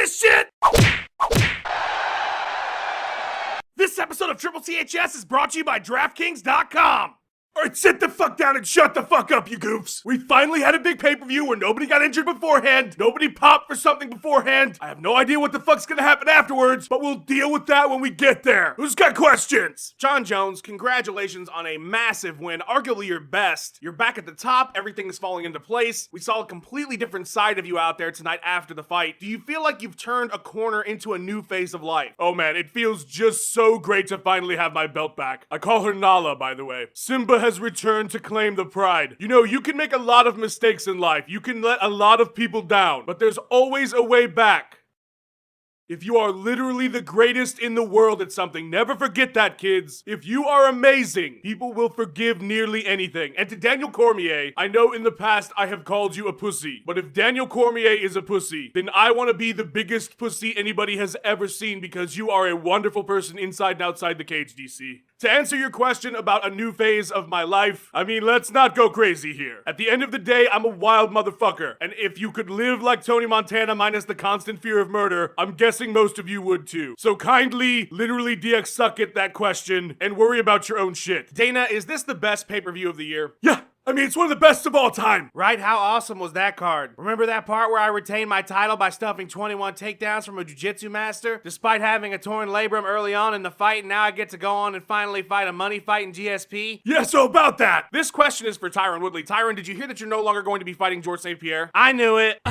this shit? This episode of Triple CHS is brought to you by DraftKings.com. Alright, sit the fuck down and shut the fuck up, you goofs. We finally had a big pay-per-view where nobody got injured beforehand, nobody popped for something beforehand. I have no idea what the fuck's gonna happen afterwards, but we'll deal with that when we get there. Who's got questions? John Jones, congratulations on a massive win, arguably your best. You're back at the top, everything is falling into place. We saw a completely different side of you out there tonight after the fight. Do you feel like you've turned a corner into a new phase of life? Oh man, it feels just so great to finally have my belt back. I call her Nala, by the way. Simba has returned to claim the pride. You know, you can make a lot of mistakes in life. You can let a lot of people down, but there's always a way back. If you are literally the greatest in the world at something, never forget that, kids. If you are amazing, people will forgive nearly anything. And to Daniel Cormier, I know in the past I have called you a pussy, but if Daniel Cormier is a pussy, then I want to be the biggest pussy anybody has ever seen because you are a wonderful person inside and outside the cage, DC. To answer your question about a new phase of my life, I mean, let's not go crazy here. At the end of the day, I'm a wild motherfucker. And if you could live like Tony Montana minus the constant fear of murder, I'm guessing most of you would too. So kindly, literally DX suck at that question and worry about your own shit. Dana, is this the best pay-per-view of the year? Yeah. I mean, it's one of the best of all time. Right? How awesome was that card? Remember that part where I retained my title by stuffing 21 takedowns from a jiu-jitsu master? Despite having a torn labrum early on in the fight, and now I get to go on and finally fight a money fight in GSP? Yeah, so about that. This question is for Tyron Woodley. Tyron, did you hear that you're no longer going to be fighting George St. Pierre? I knew it.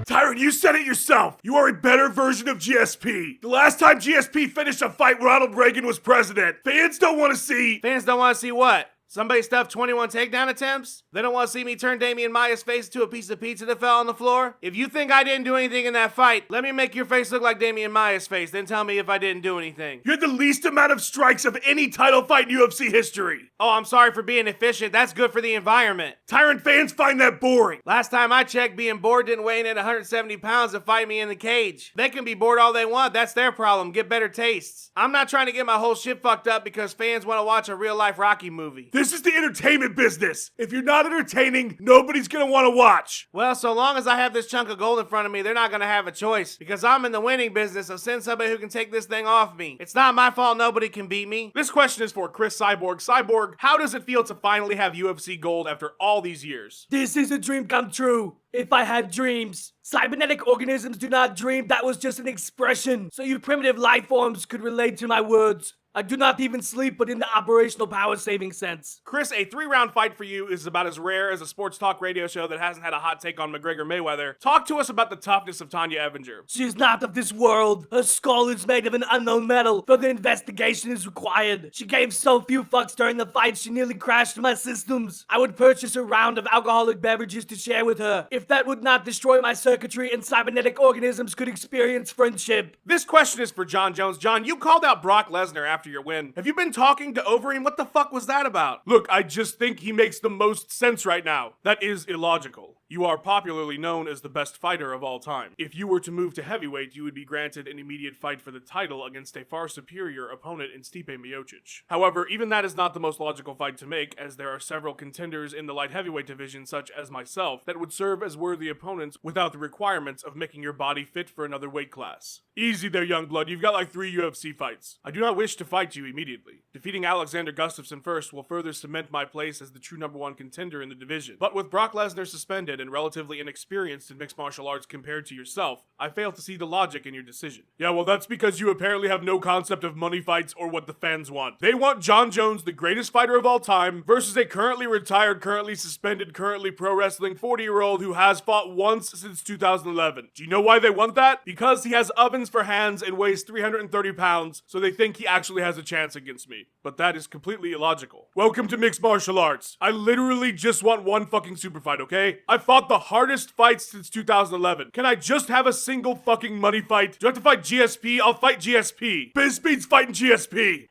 Tyron, you said it yourself. You are a better version of GSP. The last time GSP finished a fight, Ronald Reagan was president. Fans don't want to see... Fans don't want to see what? Somebody stuffed 21 takedown attempts? They don't want to see me turn Damian Maya's face into a piece of pizza that fell on the floor? If you think I didn't do anything in that fight, let me make your face look like Damian Maya's face, then tell me if I didn't do anything. You had the least amount of strikes of any title fight in UFC history. Oh, I'm sorry for being efficient. That's good for the environment. Tyron, fans find that boring. Last time I checked, being bored didn't weigh in at 170 pounds to fight me in the cage. They can be bored all they want. That's their problem. Get better tastes. I'm not trying to get my whole shit fucked up because fans want to watch a real-life Rocky movie. This is the entertainment business. If you're not entertaining, nobody's gonna want to watch. Well, so long as I have this chunk of gold in front of me, they're not gonna have a choice because I'm in the winning business of send somebody who can take this thing off me. It's not my fault nobody can beat me. This question is for Chris Cyborg. Cyborg, how does it feel to finally have UFC gold after all these years? This is a dream come true. If I had dreams. Cybernetic organisms do not dream. That was just an expression. So you primitive life forms could relate to my words. I do not even sleep, but in the operational power-saving sense. Chris, a 3-round fight for you is about as rare as a sports talk radio show that hasn't had a hot take on McGregor-Mayweather. Talk to us about the toughness of Tanya Evinger. She is not of this world. Her skull is made of an unknown metal. Further investigation is required. She gave so few fucks during the fight, she nearly crashed my systems. I would purchase a round of alcoholic beverages to share with her. If that would not destroy my circuitry and cybernetic organisms could experience friendship. This question is for John Jones. John, you called out Brock Lesnar after your win. Have you been talking to Overeem? What the fuck was that about? Look, I just think he makes the most sense right now. That is illogical. You are popularly known as the best fighter of all time. If you were to move to heavyweight, you would be granted an immediate fight for the title against a far superior opponent in Stipe Miocic. However, even that is not the most logical fight to make, as there are several contenders in the light heavyweight division, such as myself, that would serve as worthy opponents without the requirements of making your body fit for another weight class. Easy there, young blood. You've got like 3 UFC fights. I do not wish to fight you immediately. Defeating Alexander Gustafsson first will further cement my place as the true #1 contender in the division. But with Brock Lesnar suspended and relatively inexperienced in mixed martial arts compared to yourself, I fail to see the logic in your decision. Yeah, well, that's because you apparently have no concept of money fights or what the fans want. They want John Jones, the greatest fighter of all time, versus a currently retired, currently suspended, currently pro wrestling 40-year-old who has fought once since 2011. Do you know why they want that? Because he has ovens for hands and weighs 330 pounds, so they think he actually has a chance against me. But that is completely illogical. Welcome to mixed martial arts. I literally just want one fucking super fight, okay? I fought the hardest fights since 2011. Can I just have a single fucking money fight? Do I have to fight GSP? I'll fight GSP. Bizbeat's fighting GSP.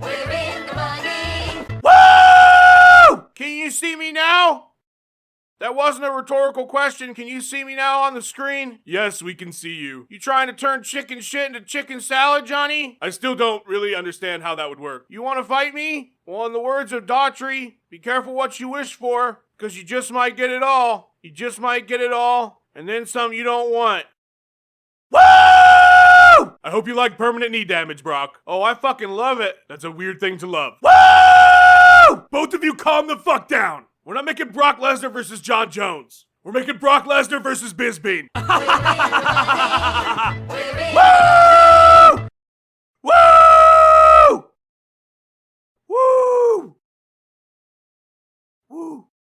We're in the money. Woo! Can you see me now? That wasn't a rhetorical question. Can you see me now on the screen? Yes, we can see you. You trying to turn chicken shit into chicken salad, Johnny? I still don't really understand how that would work. You want to fight me? Well, in the words of Daughtry, be careful what you wish for, because you just might get it all. You just might get it all, and then some you don't want. Woo! I hope you like permanent knee damage, Brock. Oh, I fucking love it. That's a weird thing to love. Woo! Both of you calm the fuck down. We're not making Brock Lesnar versus John Jones. We're making Brock Lesnar versus Bizbean.